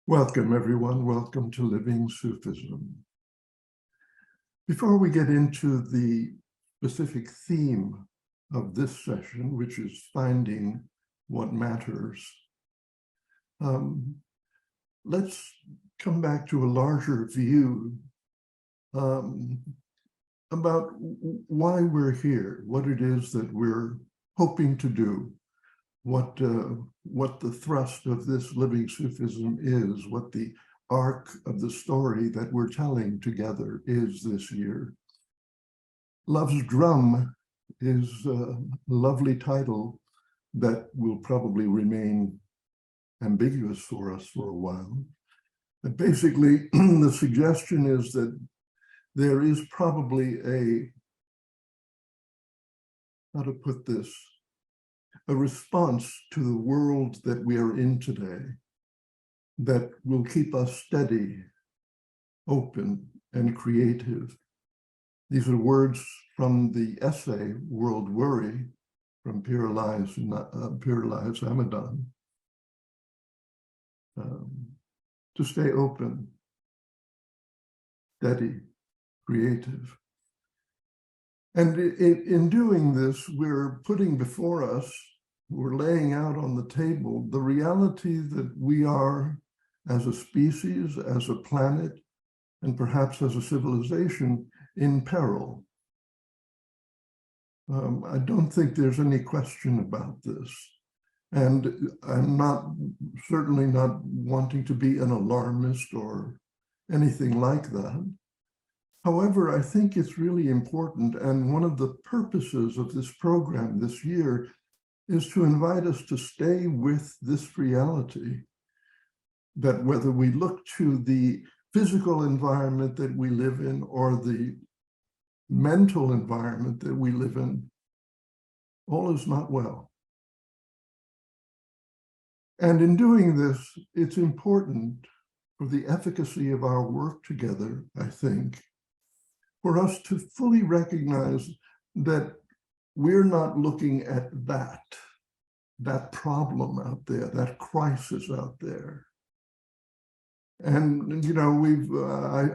Welcome, everyone. Welcome to Living Sufism. Before we get into the specific theme of this session, which is finding what matters, let's come back to a larger view about why we're here, what it is that we're hoping to do, what the thrust of this Living Sufism is, what the arc of the story that we're telling together is this year. Love's Drum is a lovely title that will probably remain ambiguous for us for a while. But basically, the suggestion is that there is probably how to put this, a response to the world that we are in today that will keep us steady, open, and creative. These are words from the essay, World Worry, from Pir Elias Hamadan. To stay open, steady, creative. And in doing this, we're putting before us, we're laying out on the table the reality that we are as a species, as a planet, and perhaps as a civilization in peril. I don't think there's any question about this. And I'm certainly not wanting to be an alarmist or anything like that. However, I think it's really important, and one of the purposes of this program this year is to invite us to stay with this reality, that whether we look to the physical environment that we live in or the mental environment that we live in, all is not well. And in doing this, it's important for the efficacy of our work together, I think, for us to fully recognize that we're not looking at that problem out there, that crisis out there. And, you know,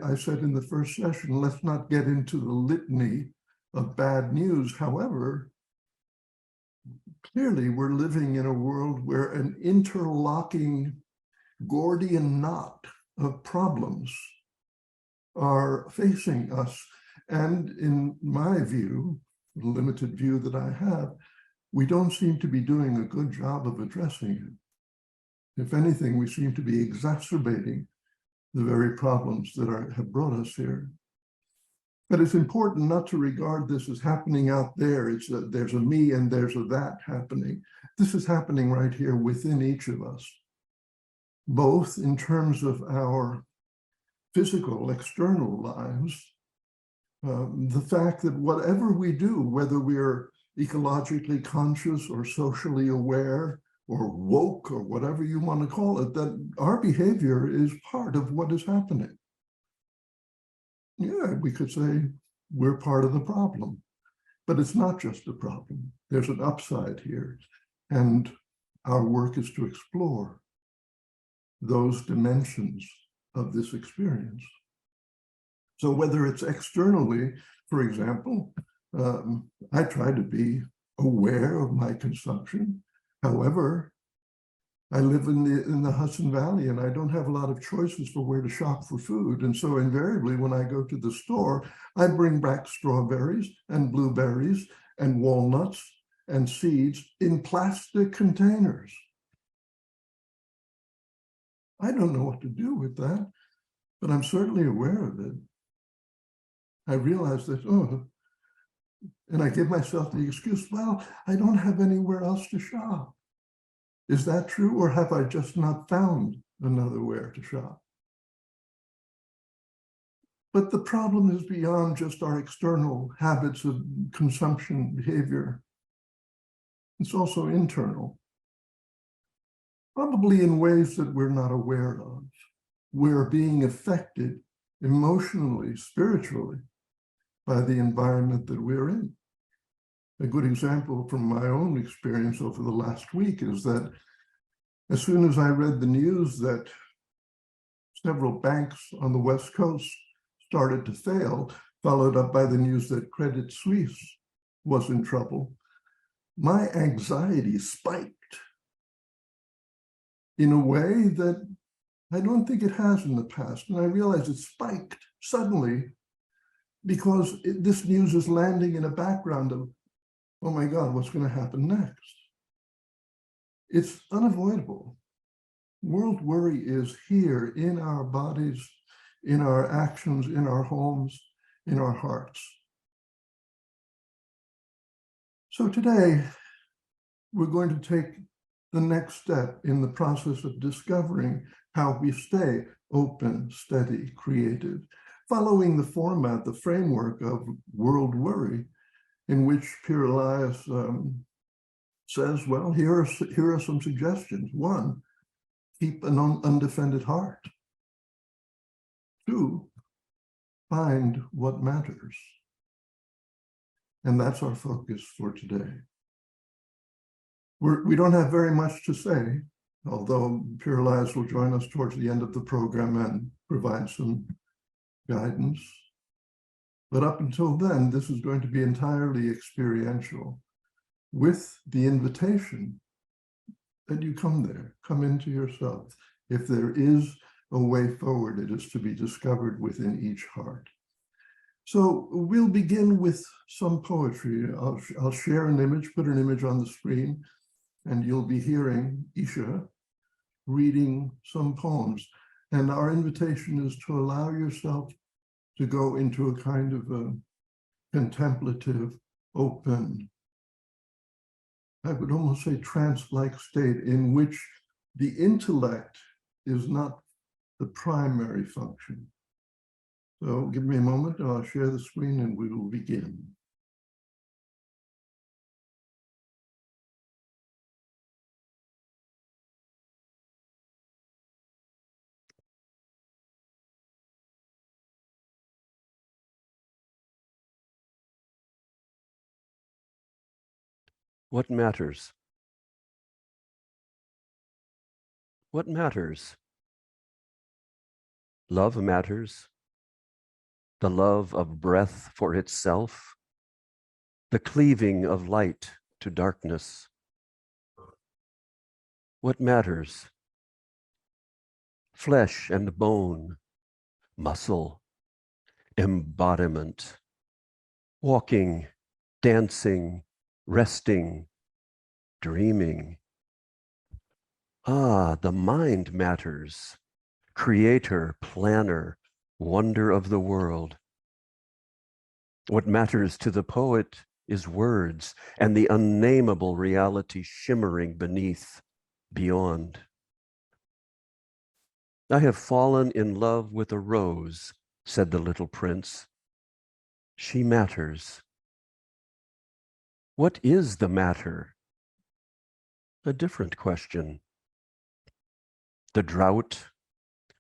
I said in the first session, let's not get into the litany of bad news. However, clearly we're living in a world where an interlocking Gordian knot of problems are facing us. And in my view, the limited view that I have, we don't seem to be doing a good job of addressing it. If anything, we seem to be exacerbating the very problems that have brought us here. But it's important not to regard this as happening out there. It's there's a me and there's a that happening. This is happening right here within each of us, both in terms of our physical, external lives, the fact that whatever we do, whether we're ecologically conscious or socially aware or woke or whatever you want to call it, that our behavior is part of what is happening. Yeah, we could say we're part of the problem, but it's not just a problem. There's an upside here, and our work is to explore those dimensions of this experience. So whether it's externally, for example, I try to be aware of my consumption. However, I live in the Hudson Valley and I don't have a lot of choices for where to shop for food. And so invariably when I go to the store, I bring back strawberries and blueberries and walnuts and seeds in plastic containers. I don't know what to do with that, but I'm certainly aware of it. I realize that, and I give myself the excuse, well, I don't have anywhere else to shop. Is that true, or have I just not found another where to shop? But the problem is beyond just our external habits of consumption behavior. It's also internal, probably in ways that we're not aware of. We're being affected emotionally, spiritually, by the environment that we're in. A good example from my own experience over the last week is that as soon as I read the news that several banks on the West Coast started to fail, followed up by the news that Credit Suisse was in trouble, my anxiety spiked in a way that I don't think it has in the past. And I realized it spiked suddenly because this news is landing in a background of, oh my God, what's going to happen next? It's unavoidable. World worry is here in our bodies, in our actions, in our homes, in our hearts. So today, we're going to take the next step in the process of discovering how we stay open, steady, creative, following the format, the framework of world worry, in which Pir Elias says, well, here are some suggestions. One, keep an undefended heart. Two, find what matters. And that's our focus for today. We don't have very much to say, although Pir Elias will join us towards the end of the program and provide some guidance. But up until then, this is going to be entirely experiential, with the invitation that you come there, come into yourself. If there is a way forward, it is to be discovered within each heart. So we'll begin with some poetry. I'll share an image, put an image on the screen, and you'll be hearing Isha reading some poems. And our invitation is to allow yourself to go into a kind of a contemplative, open, I would almost say trance-like state in which the intellect is not the primary function. So give me a moment, I'll share the screen and we will begin. What matters? What matters? Love matters. The love of breath for itself, the cleaving of light to darkness. What matters? Flesh and bone, muscle, embodiment, walking, dancing, resting, dreaming. Ah, the mind matters. Creator, planner, wonder of the world. What matters to the poet is words and the unnameable reality shimmering beneath, beyond. I have fallen in love with a rose, said the little prince. She matters. What is the matter? A different question. The drought,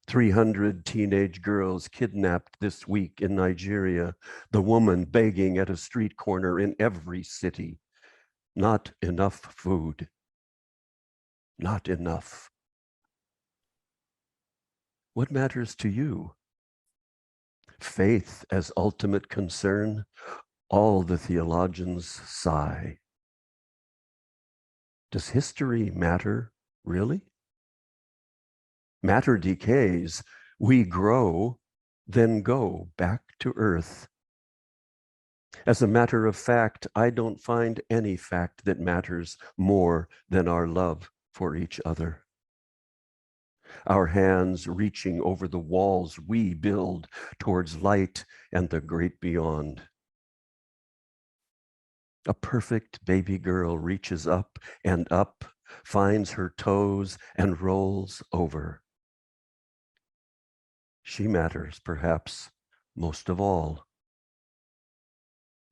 300 teenage girls kidnapped this week in Nigeria, the woman begging at a street corner in every city. Not enough food. Not enough. What matters to you? Faith as ultimate concern, all the theologians sigh. Does history matter, really? Matter decays, we grow, then go back to earth. As a matter of fact, I don't find any fact that matters more than our love for each other. Our hands reaching over the walls we build towards light and the great beyond. A perfect baby girl reaches up and up, finds her toes and rolls over. She matters, perhaps, most of all.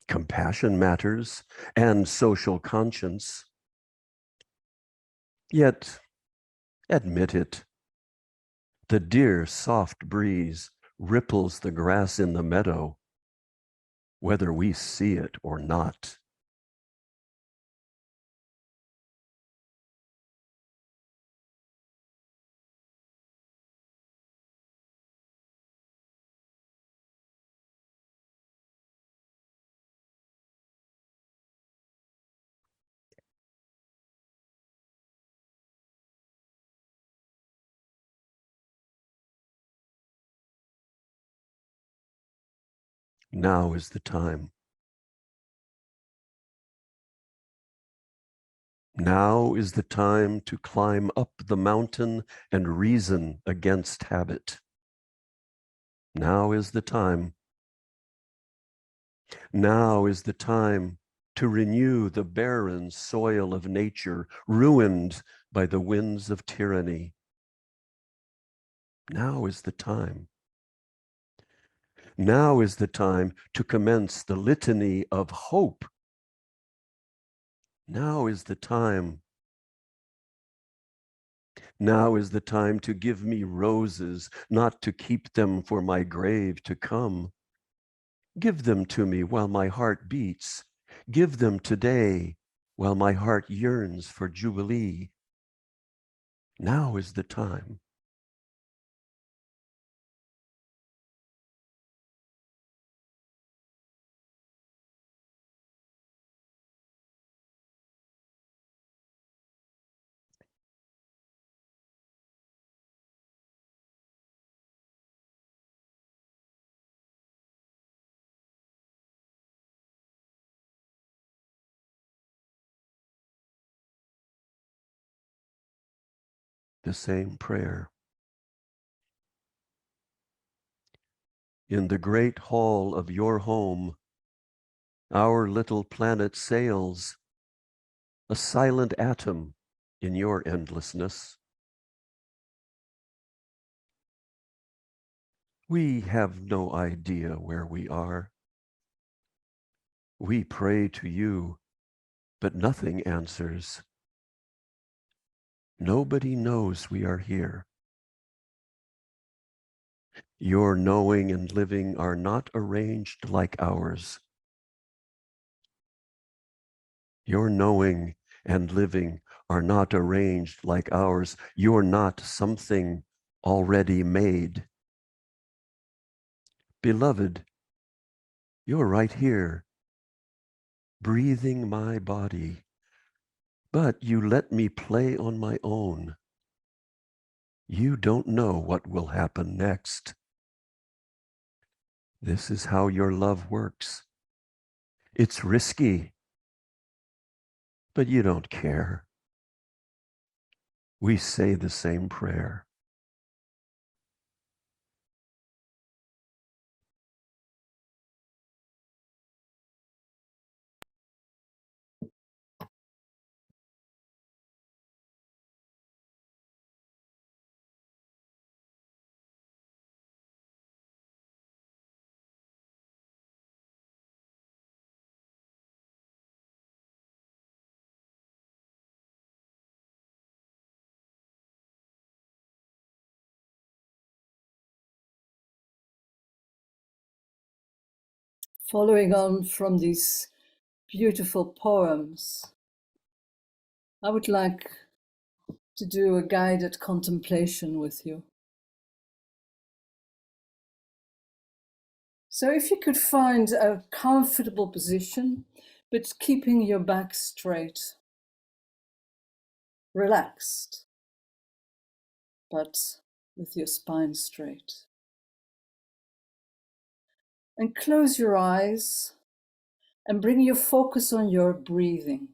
Compassion matters, and social conscience. Yet, admit it, the dear soft breeze ripples the grass in the meadow, whether we see it or not. Now is the time. Now is the time to climb up the mountain and reason against habit. Now is the time. Now is the time to renew the barren soil of nature, ruined by the winds of tyranny. Now is the time. Now is the time to commence the litany of hope. Now is the time. Now is the time to give me roses, not to keep them for my grave to come. Give them to me while my heart beats. Give them today while my heart yearns for jubilee. Now is the time. The same prayer. In the great hall of your home, our little planet sails, a silent atom in your endlessness. We have no idea where we are. We pray to you, but nothing answers. Nobody knows we are here. Your knowing and living are not arranged like ours. Your knowing and living are not arranged like ours. You're not something already made. Beloved, you're right here, breathing my body, but you let me play on my own. You don't know what will happen next. This is how your love works. It's risky, but you don't care. We say the same prayer. Following on from these beautiful poems, I would like to do a guided contemplation with you. So if you could find a comfortable position, but keeping your back straight, relaxed, but with your spine straight. And close your eyes and bring your focus on your breathing.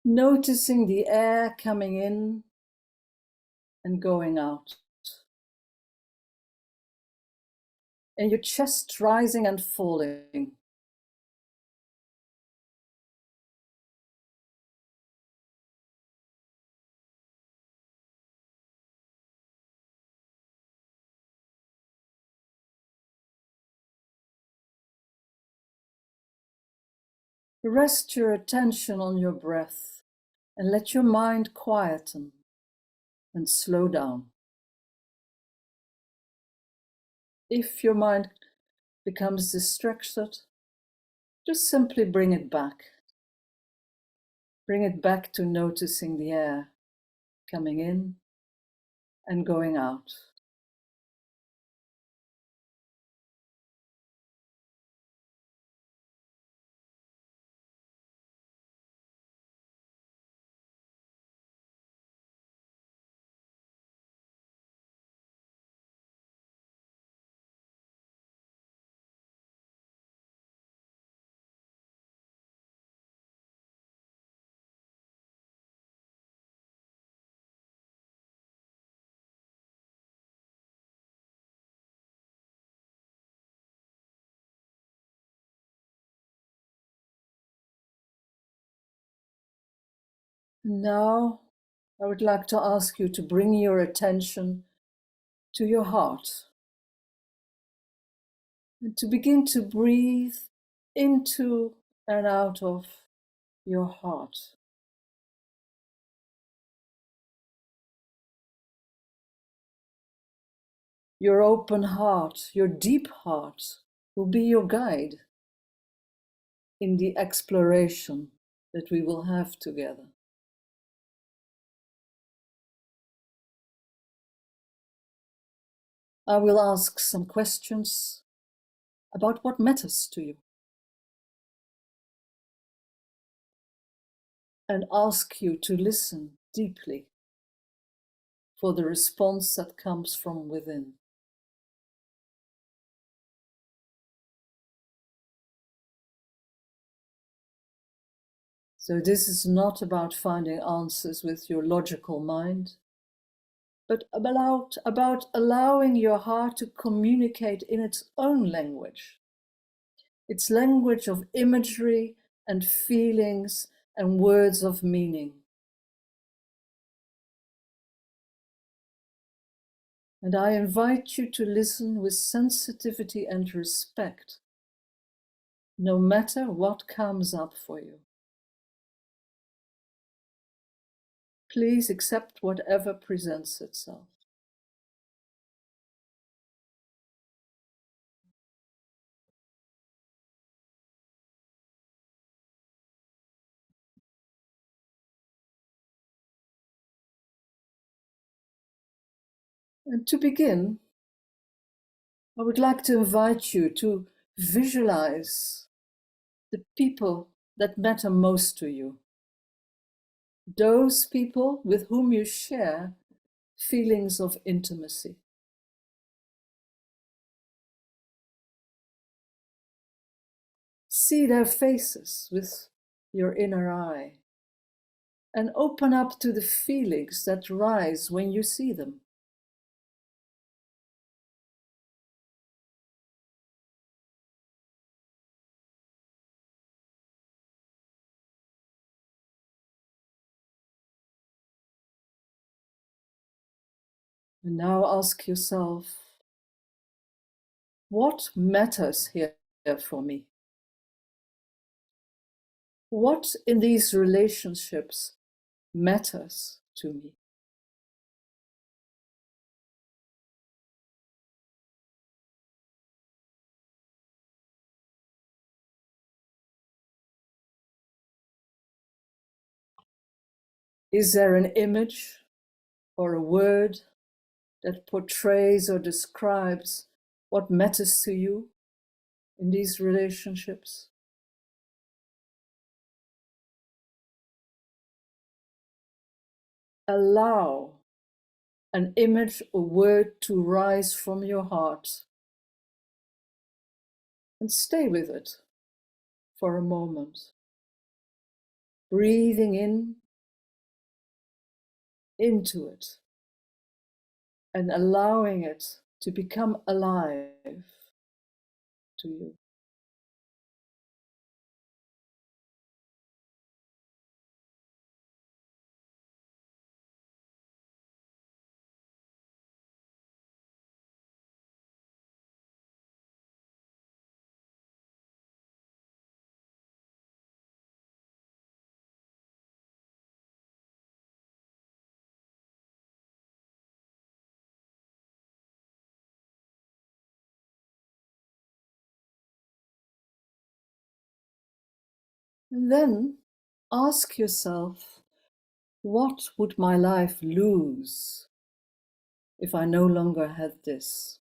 Noticing the air coming in and going out. And your chest rising and falling. Rest your attention on your breath and let your mind quieten and slow down. If your mind becomes distracted, just simply bring it back. Bring it back to noticing the air coming in and going out. Now, I would like to ask you to bring your attention to your heart and to begin to breathe into and out of your heart. Your open heart, your deep heart will be your guide in the exploration that we will have together. I will ask some questions about what matters to you and ask you to listen deeply for the response that comes from within. So this is not about finding answers with your logical mind, but about allowing your heart to communicate in its own language. Its language of imagery and feelings and words of meaning. And I invite you to listen with sensitivity and respect, no matter what comes up for you. Please accept whatever presents itself. And to begin, I would like to invite you to visualize the people that matter most to you. Those people with whom you share feelings of intimacy. See their faces with your inner eye and open up to the feelings that rise when you see them. And now ask yourself, what matters here for me? What in these relationships matters to me? Is there an image or a word that portrays or describes what matters to you in these relationships? Allow an image or word to rise from your heart and stay with it for a moment. Breathing into it and allowing it to become alive to you. And then ask yourself, what would my life lose if I no longer had this?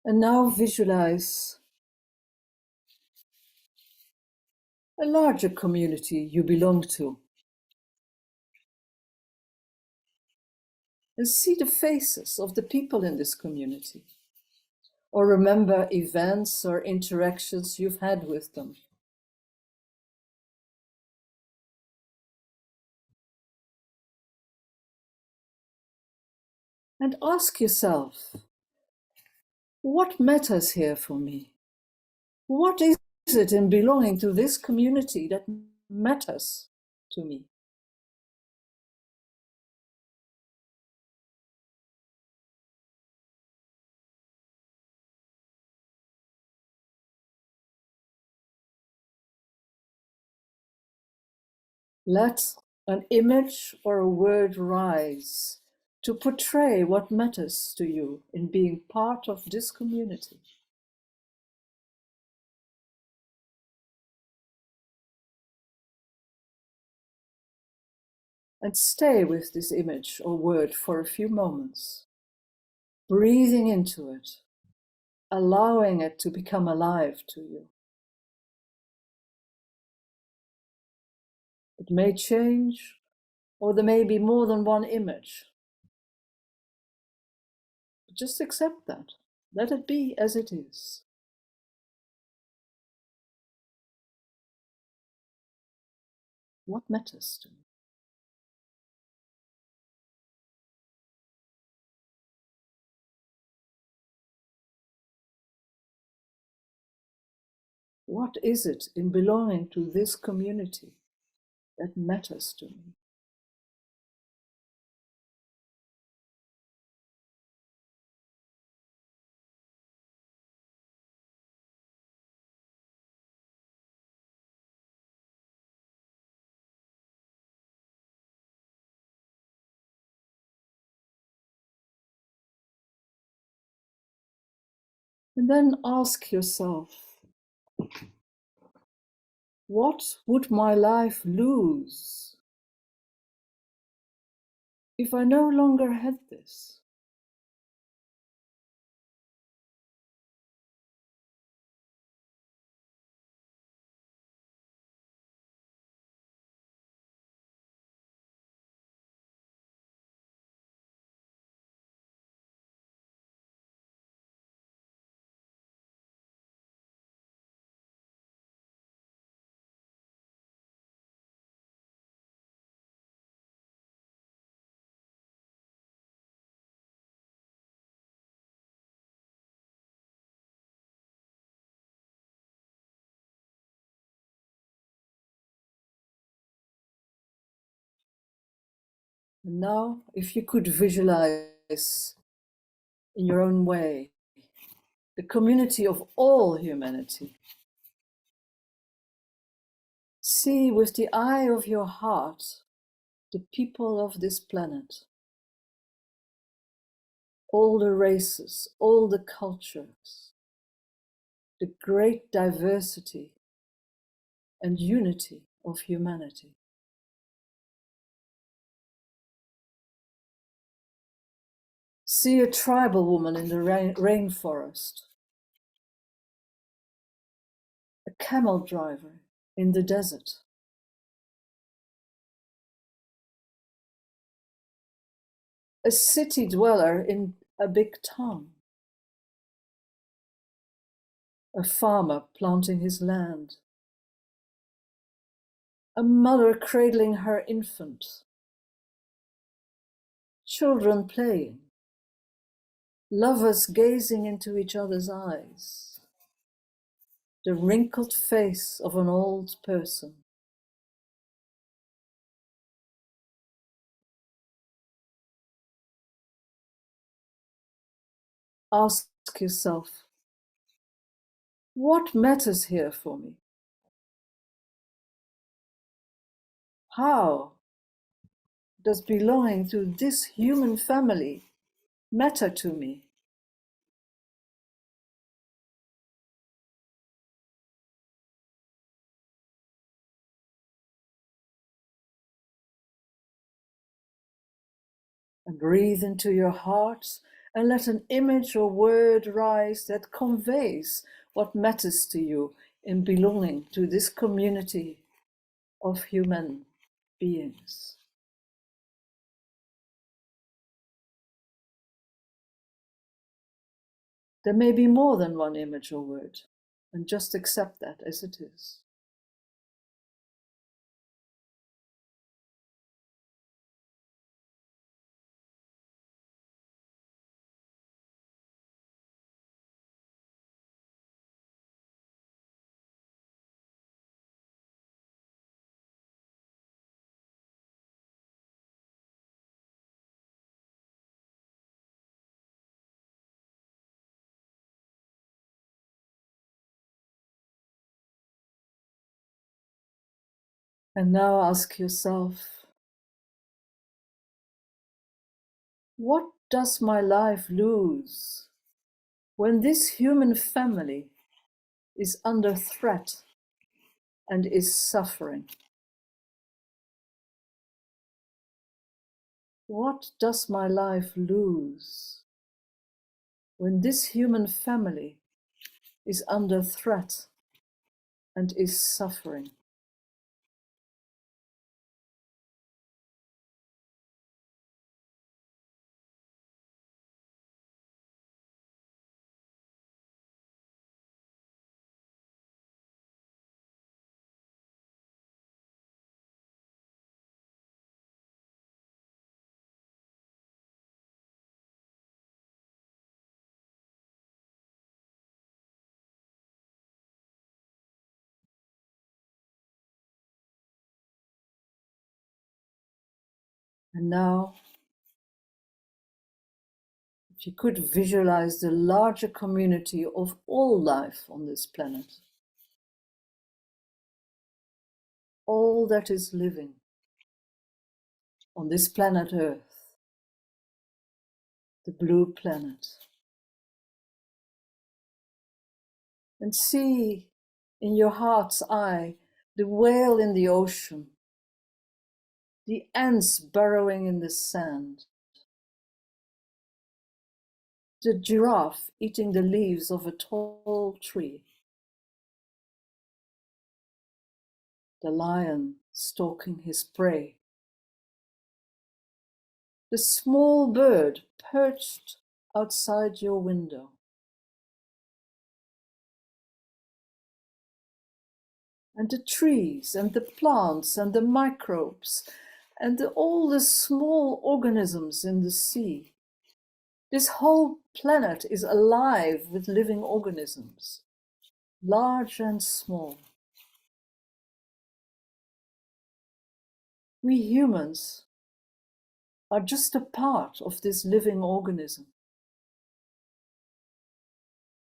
And now visualize a larger community you belong to. And see the faces of the people in this community. Or remember events or interactions you've had with them. And ask yourself, what matters here for me? What is it in belonging to this community that matters to me? Let an image or a word rise to portray what matters to you in being part of this community. And stay with this image or word for a few moments, breathing into it, allowing it to become alive to you. It may change, or there may be more than one image. But just accept that. Let it be as it is. What matters to me? What is it in belonging to this community that matters to me? And then ask yourself, what would my life lose if I no longer had this? And now, if you could visualize in your own way the community of all humanity, see with the eye of your heart the people of this planet, all the races, all the cultures, the great diversity and unity of humanity. See a tribal woman in the rainforest, a camel driver in the desert, a city dweller in a big town, a farmer planting his land, a mother cradling her infant, children playing, lovers gazing into each other's eyes, the wrinkled face of an old person. Ask yourself, what matters here for me? How does belonging to this human family matter to me? And breathe into your heart And let an image or word rise that conveys what matters to you in belonging to this community of human beings. There may be more than one image or word, and just accept that as it is. And now ask yourself, what does my life lose when this human family is under threat and is suffering? What does my life lose when this human family is under threat and is suffering? And now, if you could visualize the larger community of all life on this planet, all that is living on this planet Earth, the blue planet, and see in your heart's eye the whale in the ocean, the ants burrowing in the sand, the giraffe eating the leaves of a tall tree, the lion stalking his prey, the small bird perched outside your window, and the trees and the plants and the microbes and all the small organisms in the sea. This whole planet is alive with living organisms, large and small. We humans are just a part of this living organism.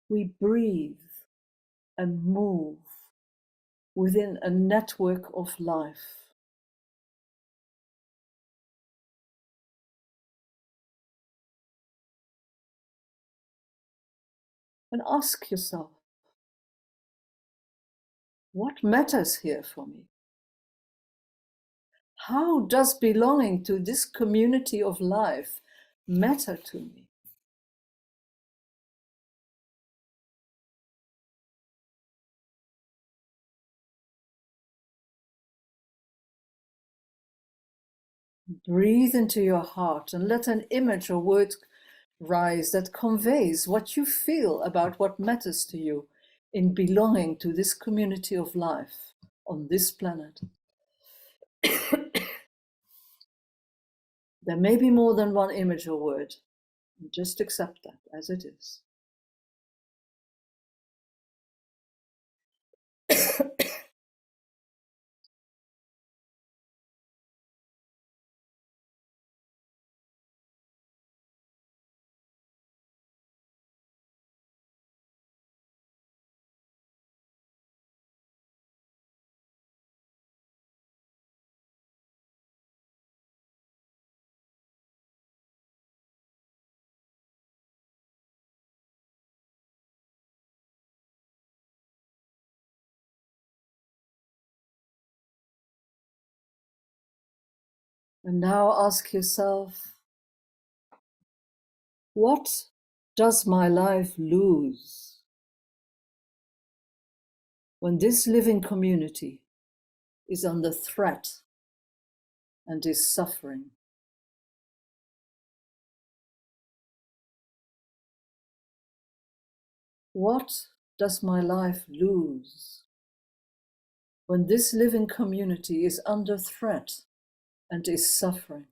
We breathe and move within a network of life. And ask yourself, what matters here for me? How does belonging to this community of life matter to me? Breathe into your heart and let an image or word rise that conveys what you feel about what matters to you in belonging to this community of life on this planet. There may be more than one image or word. Just accept that as it is. And now ask yourself, What does my life lose when this living community is under threat and is suffering? What does my life lose when this living community is under threat and is suffering?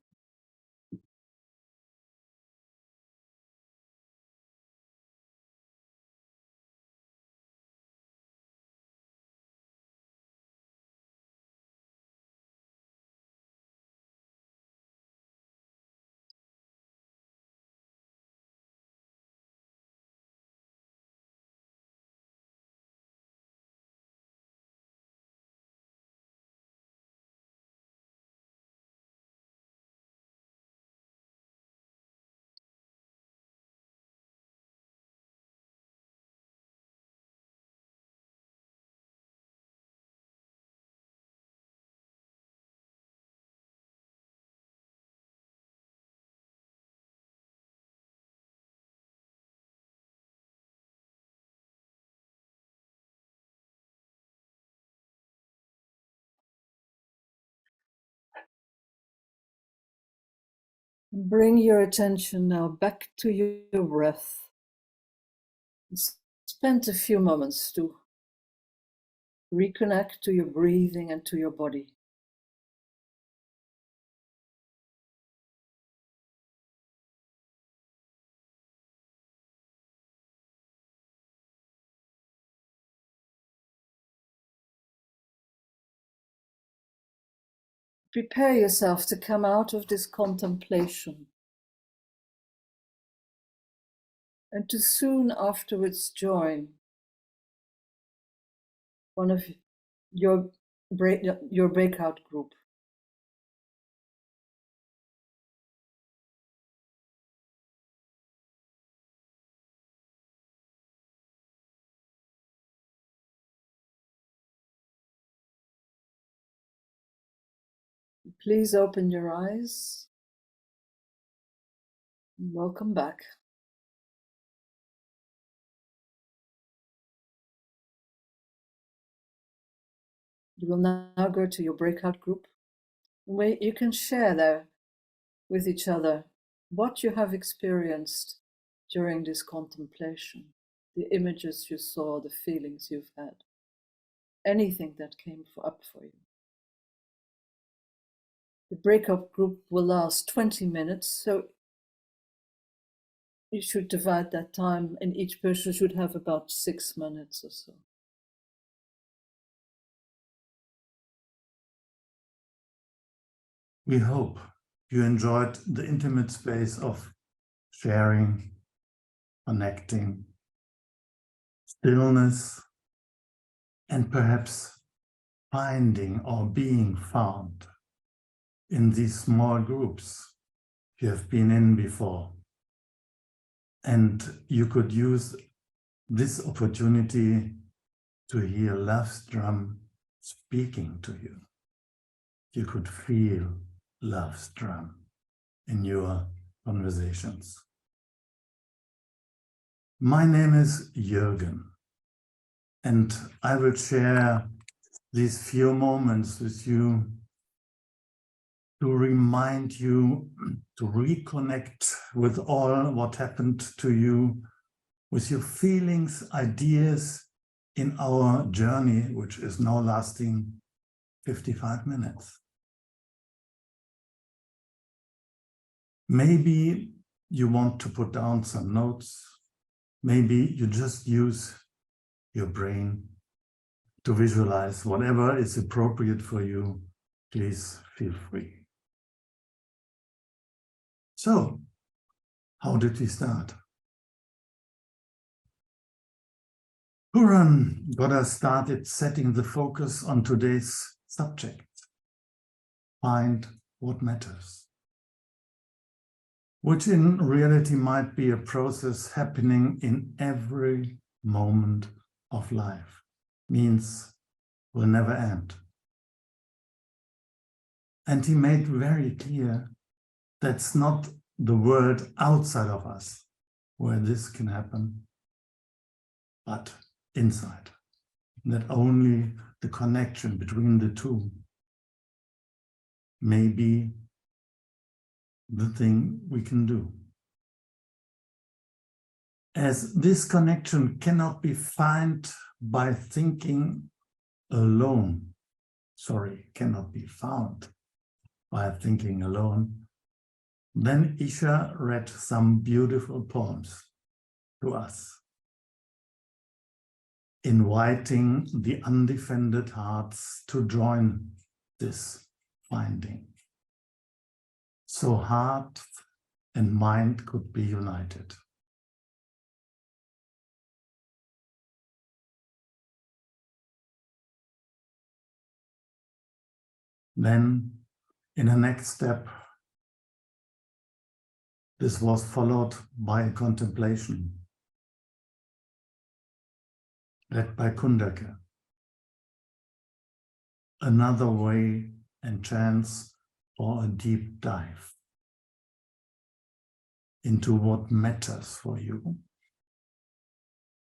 Bring your attention now back to your breath. Spend a few moments to reconnect to your breathing and to your body. Prepare yourself to come out of this contemplation and to soon afterwards join one of your breakout group. Please open your eyes. Welcome back. You will now go to your breakout group, where you can share there with each other what you have experienced during this contemplation, the images you saw, the feelings you've had, anything that came up for you. The breakout group will last 20 minutes, so you should divide that time, and each person should have about 6 minutes or so. We hope you enjoyed the intimate space of sharing, connecting, stillness, and perhaps finding or being found in these small groups you have been in before. And you could use this opportunity to hear love's drum speaking to you. You could feel love's drum in your conversations. My name is Jürgen, and I will share these few moments with you to remind you to reconnect with all what happened to you, with your feelings, ideas in our journey, which is now lasting 55 minutes. Maybe you want to put down some notes. Maybe you just use your brain to visualize whatever is appropriate for you. Please feel free. So, how did we start? Puran got us started setting the focus on today's subject. Find what matters. Which in reality might be a process happening in every moment of life. Means will never end. And he made very clear that's not the world outside of us, where this can happen, but inside. That only the connection between the two may be the thing we can do. As this connection cannot be found by thinking alone, cannot be found by thinking alone, then Isha read some beautiful poems to us, inviting the undefended hearts to join this finding. So heart and mind could be united. Then, in the next step, this was followed by a contemplation led by Kundaka. Another way and chance for a deep dive into what matters for you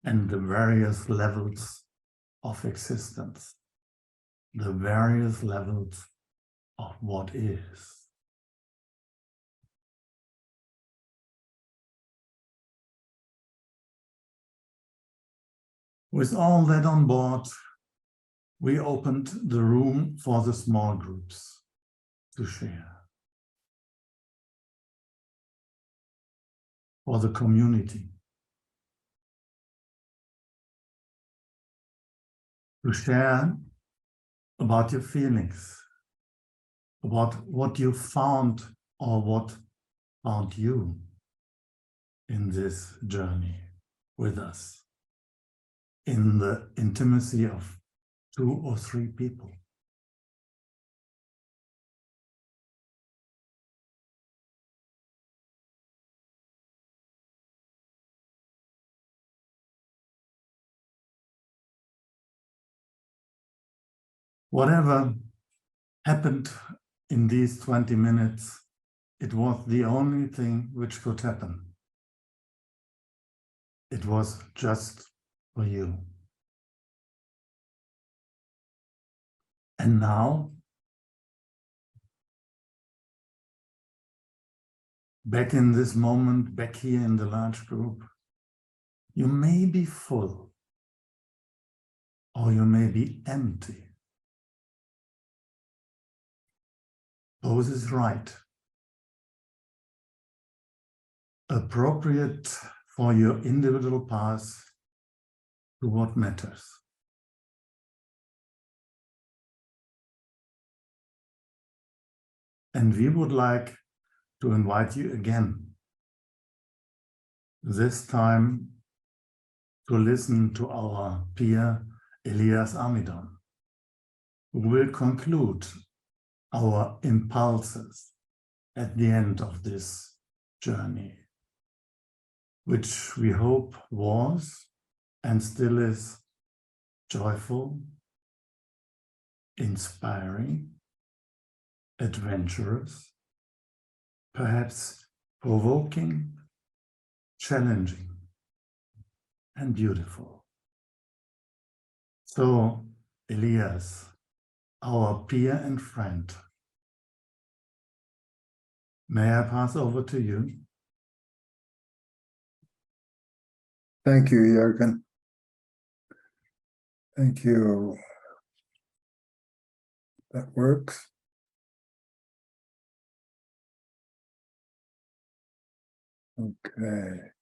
and the various levels of existence, the various levels of what is. With all that on board, we opened the room for the small groups to share, for the community, to share about your feelings, about what you found or what found you in this journey with us, in the intimacy of 2 or 3 people. Whatever happened in these 20 minutes, it was the only thing which could happen. It was just for you. And now, back in this moment, back here in the large group, you may be full or you may be empty. Both is right. Appropriate for your individual path to what matters. And we would like to invite you again, this time to listen to our peer Elias Amidon, who will conclude our impulses at the end of this journey, which we hope was and still is joyful, inspiring, adventurous, perhaps provoking, challenging, and beautiful. So, Elias, our peer and friend, may I pass over to you? Thank you, Jürgen. Thank you. That works. Okay.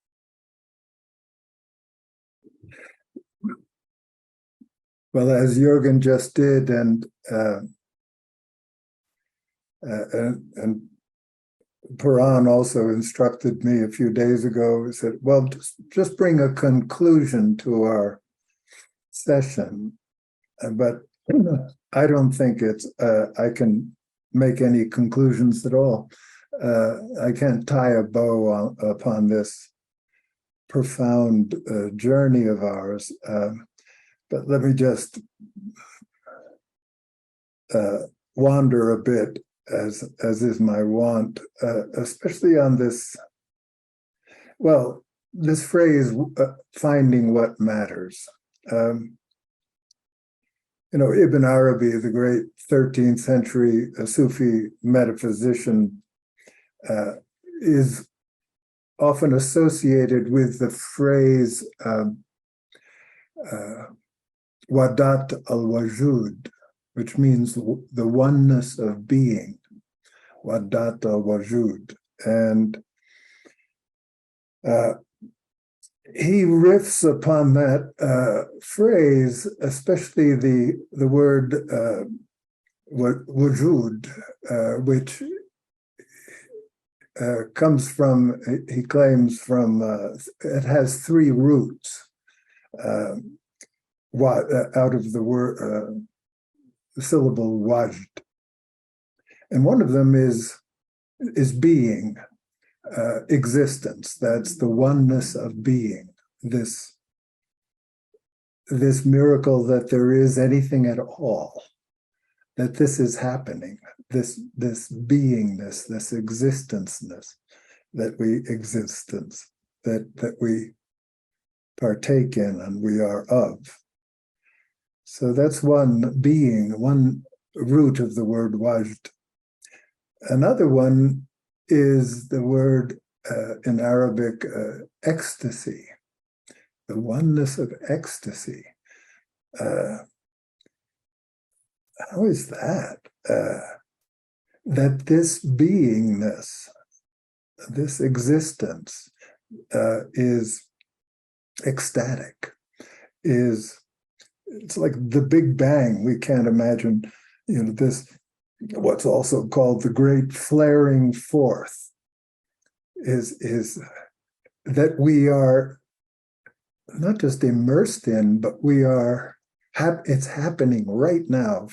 Well, as Jürgen just did, and Puran also instructed me a few days ago, said, well, just bring a conclusion to our session. But I don't think it's, I can make any conclusions at all. I can't tie a bow upon this profound journey of ours. But let me just wander a bit, as is my wont, especially on this. Well, this phrase, finding what matters. Ibn Arabi, the great 13th century Sufi metaphysician, is often associated with the phrase wadat al-wajud, which means the oneness of being, wadat al-wajud. And he riffs upon that phrase, especially the word wujud, which comes from, he claims from, it has three roots out of the word, the syllable wajd. And one of them is being, existence. That's the oneness of being, this miracle that there is anything at all, that this is happening, this beingness, this existence-ness that we partake in and we are of. So that's one being, one root of the word wajd. Another one is the word in Arabic, ecstasy, the oneness of ecstasy. How is that? That this beingness, this existence is ecstatic, it's like the Big Bang. We can't imagine, this, what's also called the great flaring forth, is that we are not just immersed in, but we are, it's happening right now,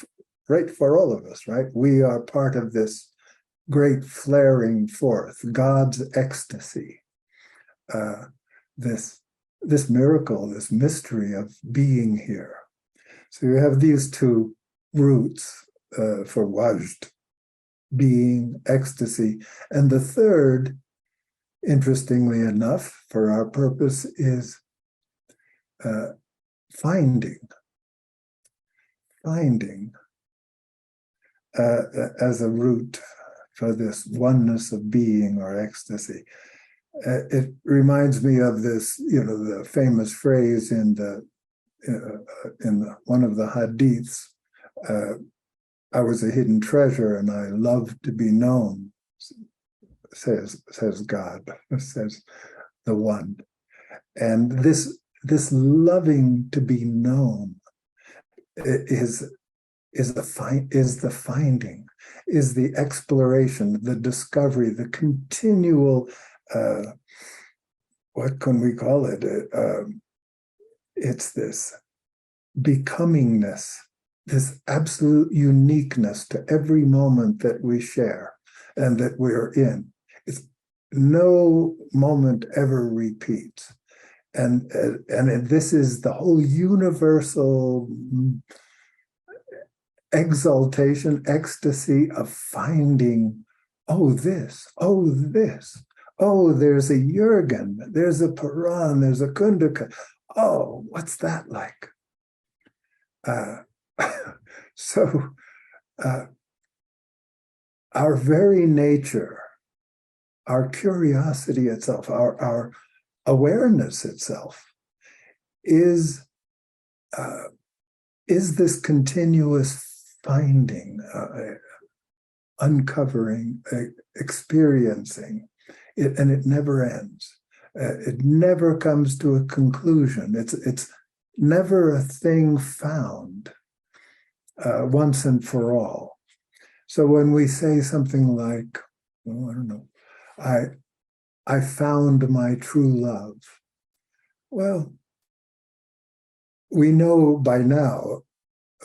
right for all of us, right? We are part of this great flaring forth, God's ecstasy, this miracle, this mystery of being here. So you have these two roots for wajd, being, ecstasy. And the third, interestingly enough, for our purpose, is finding as a root for this oneness of being or ecstasy. It reminds me of this, the famous phrase in one of the hadiths, I was a hidden treasure and I love to be known, says God, says the one. And this loving to be known is the finding, is the exploration, the discovery, the continual, what can we call it? It's this becomingness, this absolute uniqueness to every moment that we share and that we're in. It's no moment ever repeats. And this is the whole universal exaltation, ecstasy of finding, this, there's a Jürgen, there's a Paran, there's a Kundaka. Oh, what's that like? So our very nature, our curiosity itself, our awareness itself is this continuous finding, uncovering, experiencing, and it never ends. It never comes to a conclusion. It's never a thing found once and for all. So when we say something like, I don't know, I found my true love. Well, we know by now,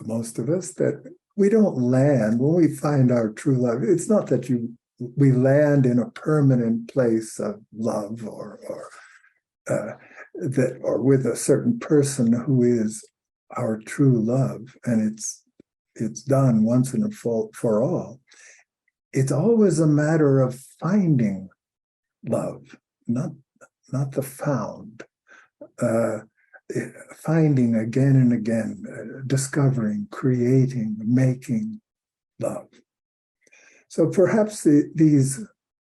most of us, that we don't land when we find our true love. It's not that we land in a permanent place of love or with a certain person who is our true love, and it's done once and for all. It's always a matter of finding love, not not the found. Finding again and again, discovering, creating, making love. So perhaps these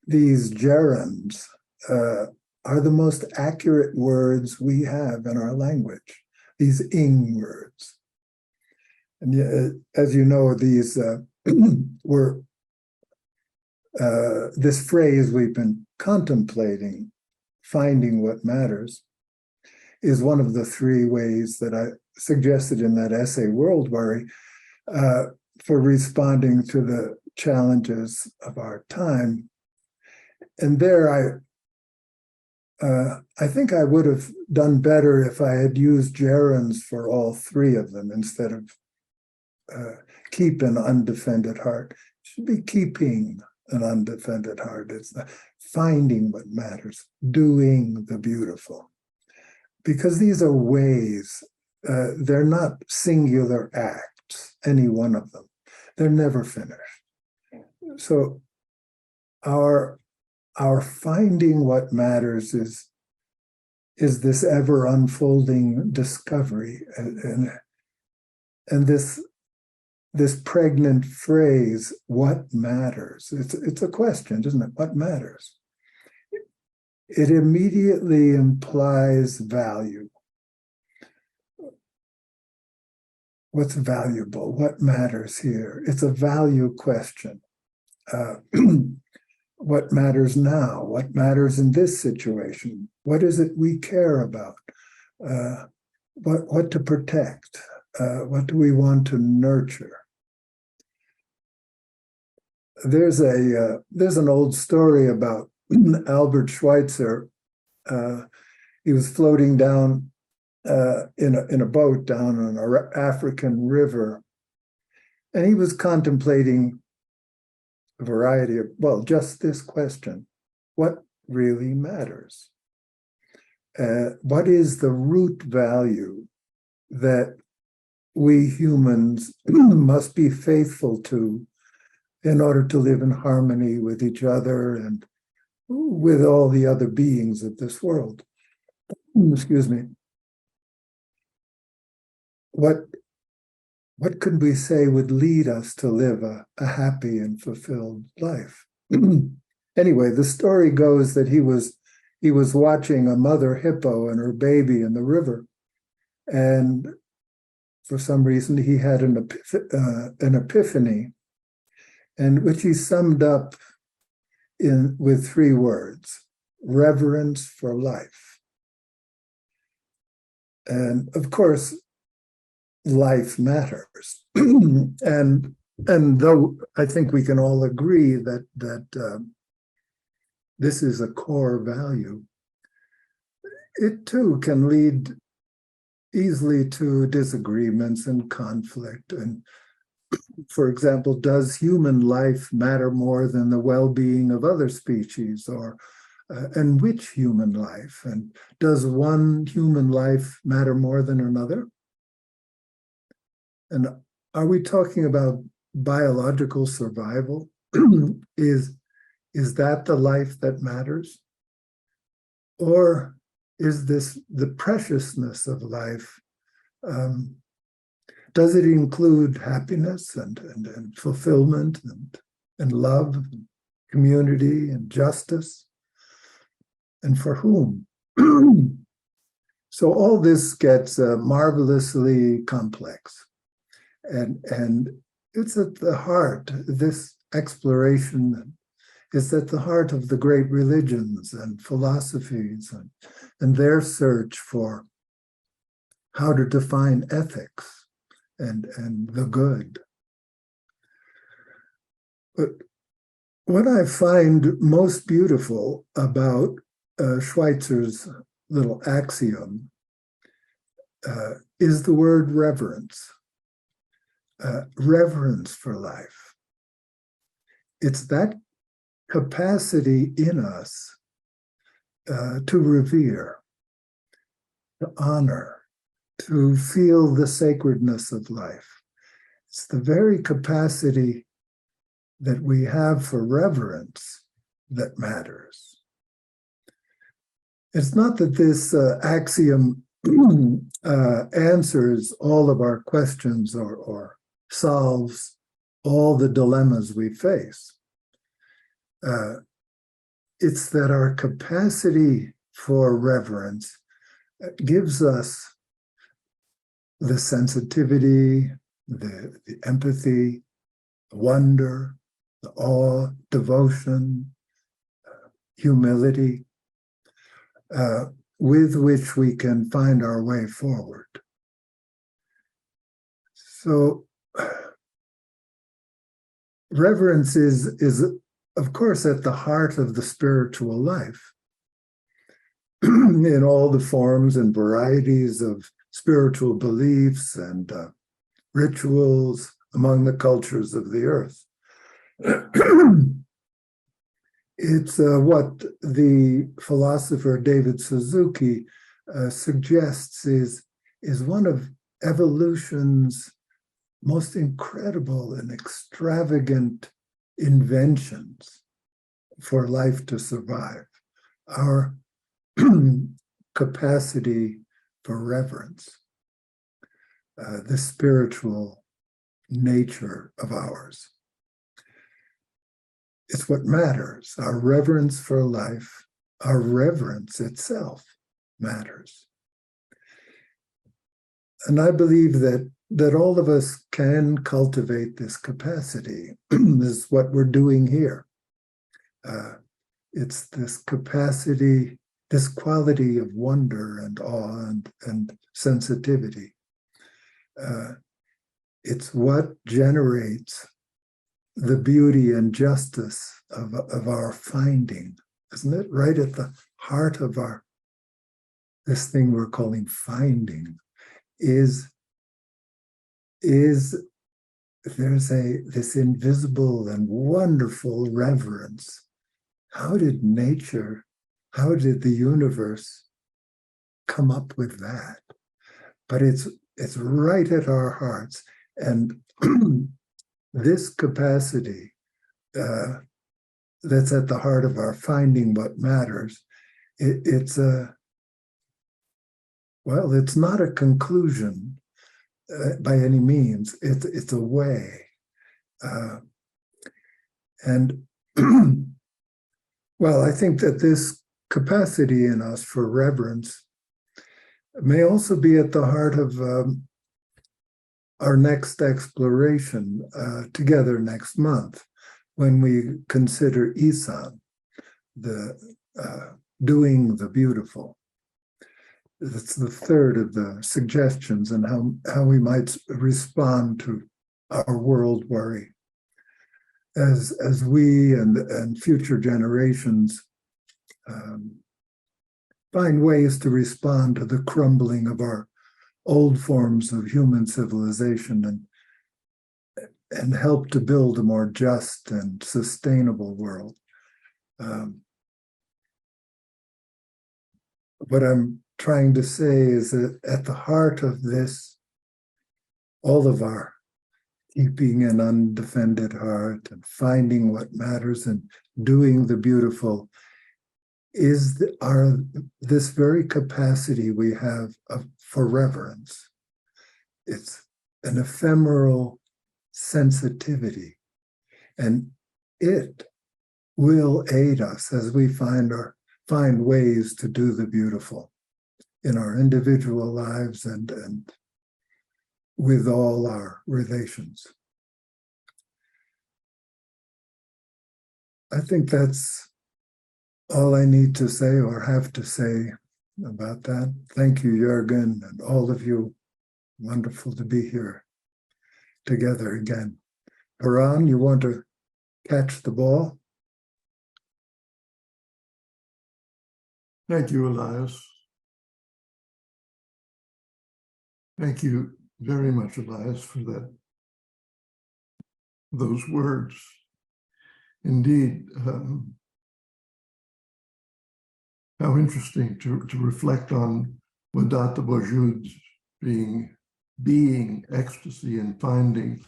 gerunds are the most accurate words we have in our language, these ing words. And as you know, these were this phrase we've been contemplating, finding what matters, is one of the three ways that I suggested in that essay, World Worry, for responding to the challenges of our time. And there I think I would have done better if I had used gerunds for all three of them instead of keep an undefended heart. It should be keeping an undefended heart. It's finding what matters, doing the beautiful. Because these are ways, they're not singular acts, any one of them. They're never finished. So our finding what matters is this ever unfolding discovery, and this pregnant phrase, what matters? It's a question, isn't it? What matters? It immediately implies value. What's valuable? What matters here? It's a value question. What matters now? What matters in this situation? What is it we care about? What to protect? What do we want to nurture? There's an old story about Albert Schweitzer. He was floating down in a boat down on an African river, and he was contemplating a variety of, well, just this question: what really matters? What is the root value that we humans must be faithful to in order to live in harmony with each other and with all the other beings of this world? Excuse me. What could we say would lead us to live a happy and fulfilled life? Anyway, the story goes that he was watching a mother hippo and her baby in the river, and for some reason he had an epiphany, and which he summed up with three words: reverence for life. And of course, life matters. and though I think we can all agree that this is a core value, it too can lead easily to disagreements and conflict. And for example, does human life matter more than the well-being of other species, or and which human life? And does one human life matter more than another? And are we talking about biological survival? Is that the life that matters? Or is this the preciousness of life? Does it include happiness and fulfillment and love, and community and justice? And for whom? So all this gets marvelously complex. And it's at the heart, this exploration is at the heart of the great religions and philosophies and their search for how to define ethics and the good. But what I find most beautiful about Schweitzer's little axiom is the word reverence. Reverence for life. It's that capacity in us to revere, to honor, to feel the sacredness of life. It's the very capacity that we have for reverence that matters. It's not that this axiom answers all of our questions or solves all the dilemmas we face. It's that our capacity for reverence gives us the sensitivity, the empathy, the wonder, the awe, devotion, humility, with which we can find our way forward. So reverence is of course at the heart of the spiritual life in all the forms and varieties of spiritual beliefs and rituals among the cultures of the earth. It's what the philosopher David Suzuki suggests is one of evolution's most incredible and extravagant inventions for life to survive, our capacity for reverence, the spiritual nature of ours. It's what matters. Our reverence for life, our reverence itself matters. And I believe that all of us can cultivate this capacity. This is what we're doing here. It's this capacity, this quality of wonder and awe and sensitivity. It's what generates the beauty and justice of our finding, isn't it? Right at the heart of this thing we're calling finding is there's this invisible and wonderful reverence. How did nature, how did the universe come up with that? But it's right at our hearts. And this capacity that's at the heart of our finding what matters, it's not a conclusion by any means. It's a way. And well, I think that this capacity in us for reverence may also be at the heart of our next exploration together next month, when we consider Isan, the doing the beautiful. It's the third of the suggestions and how we might respond to our world worry as we and future generations find ways to respond to the crumbling of our old forms of human civilization and help to build a more just and sustainable world. What I'm trying to say is that at the heart of this, all of our keeping an undefended heart and finding what matters and doing the beautiful is this very capacity we have for reverence. It's an ephemeral sensitivity, and it will aid us as we find ways to do the beautiful in our individual lives and with all our relations. I think that's all I need to say or have to say about that. Thank you, Jürgen, and all of you. Wonderful to be here together again. Paran, you want to catch the ball? Thank you, Elias. Thank you very much, Elias, for those words. Indeed, how interesting to reflect on Vedanta Bajud's being, ecstasy, and finding.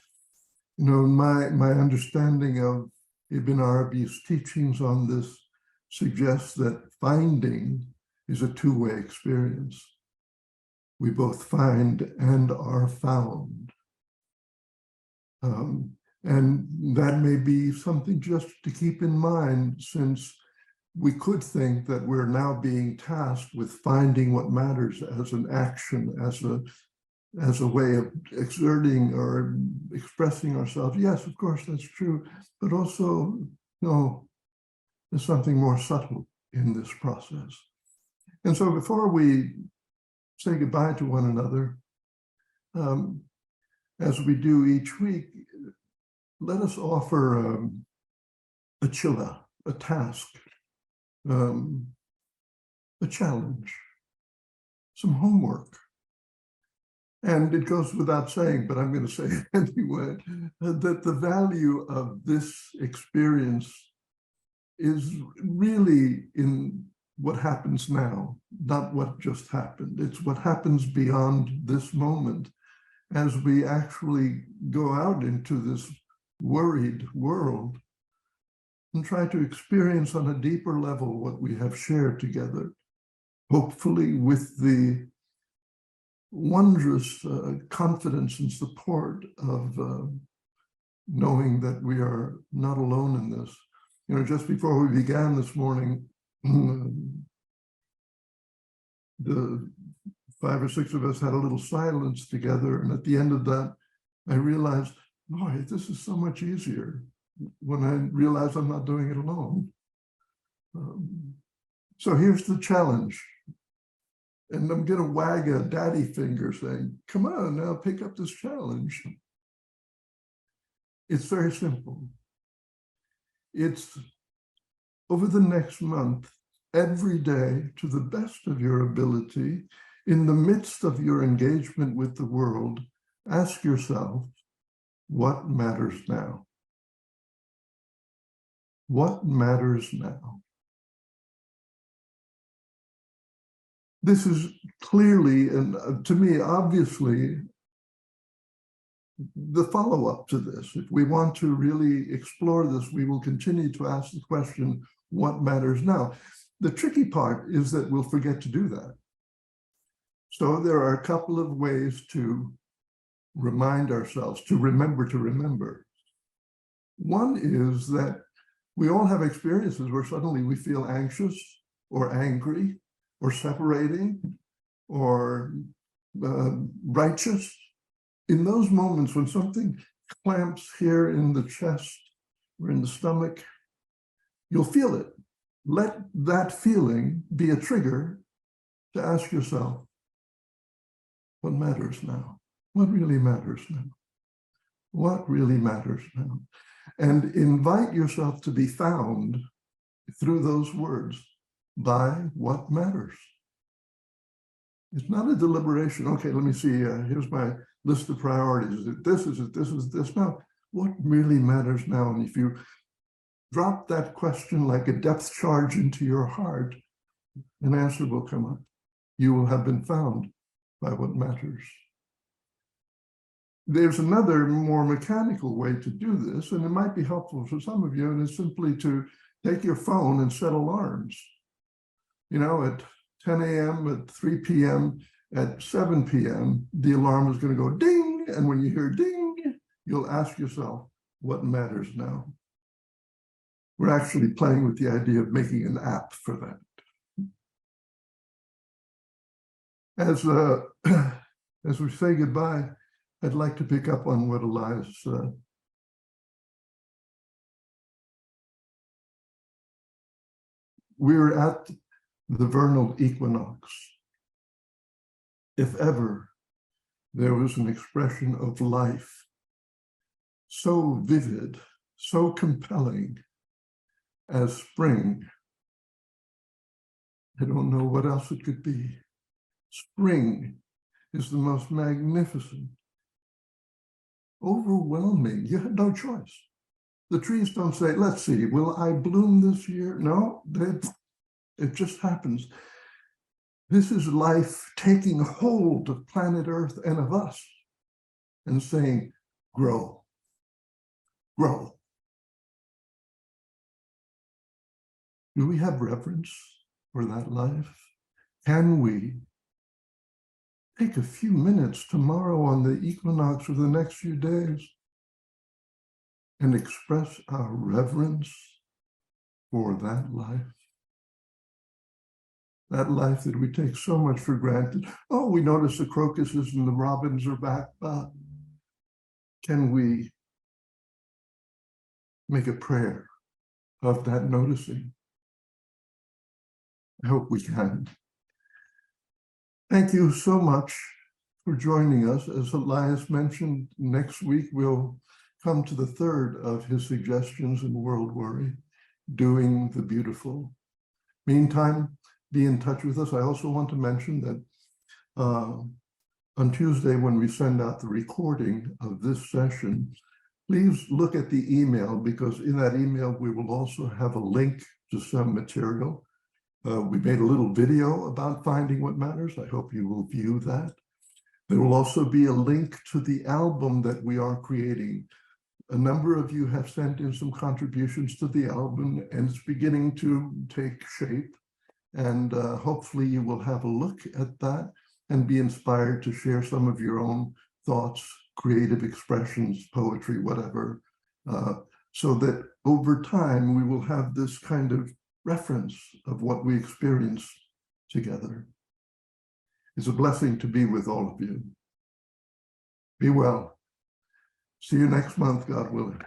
You know, my understanding of Ibn Arabi's teachings on this suggests that finding is a two-way experience. We both find and are found. And that may be something just to keep in mind, since we could think that we're now being tasked with finding what matters as an action, as a way of exerting or expressing ourselves. Yes, of course, that's true. But also, no, there's something more subtle in this process. And so before we say goodbye to one another, as we do each week, let us offer a chilla, a task, a challenge, some homework. And it goes without saying, but I'm going to say it anyway, that the value of this experience is really in what happens now, not what just happened. It's what happens beyond this moment as we actually go out into this worried world and try to experience on a deeper level what we have shared together, hopefully with the wondrous confidence and support of knowing that we are not alone in this. You know, just before we began this morning, the 5 or 6 of us had a little silence together, and at the end of that, I realized, boy, this is so much easier when I realize I'm not doing it alone. So here's the challenge. And I'm going to wag a daddy finger saying, come on, now pick up this challenge. It's very simple. It's over the next month, every day, to the best of your ability, in the midst of your engagement with the world, ask yourself, what matters now? What matters now? This is clearly, and to me, obviously, the follow-up to this. If we want to really explore this, we will continue to ask the question, what matters now? The tricky part is that we'll forget to do that. So there are a couple of ways to remind ourselves, to remember. One is that we all have experiences where suddenly we feel anxious or angry or separating, or righteous. In those moments when something clamps here in the chest or in the stomach, you'll feel it. Let that feeling be a trigger to ask yourself, what matters now? What really matters now? What really matters now? And invite yourself to be found through those words. By what matters. It's not a deliberation. Okay, let me see. Here's my list of priorities. Is it this? Is it this? Is this? No. What really matters now? And if you drop that question like a depth charge into your heart, an answer will come up. You will have been found by what matters. There's another more mechanical way to do this, and it might be helpful for some of you, and it's simply to take your phone and set alarms. You know, at 10 a.m., at 3 p.m., at 7 p.m., the alarm is going to go ding. And when you hear ding, you'll ask yourself, what matters now? We're actually playing with the idea of making an app for that. As we say goodbye, I'd like to pick up on what Elias said. We're at the vernal equinox. If ever there was an expression of life so vivid, so compelling as spring, I don't know what else it could be. Spring is the most magnificent, overwhelming. You have no choice. The trees don't say, let's see, will I bloom this year? No, it just happens. This is life taking hold of planet Earth and of us and saying, grow, grow. Do we have reverence for that life? can we take a few minutes tomorrow on the equinox or the next few days and express our reverence for that life that we take so much for granted. Oh, we notice the crocuses and the robins are back, but can we make a prayer of that noticing? I hope we can. Thank you so much for joining us. As Elias mentioned, next week we'll come to the third of his suggestions in World Worry, doing the beautiful. Meantime, be in touch with us. I also want to mention that on Tuesday, when we send out the recording of this session, please look at the email, because in that email, we will also have a link to some material. We made a little video about finding what matters. I hope you will view that. There will also be a link to the album that we are creating. A number of you have sent in some contributions to the album, and it's beginning to take shape. And hopefully you will have a look at that and be inspired to share some of your own thoughts, creative expressions, poetry, whatever, so that over time we will have this kind of reference of what we experience together. It's a blessing to be with all of you. Be well. See you next month, God willing.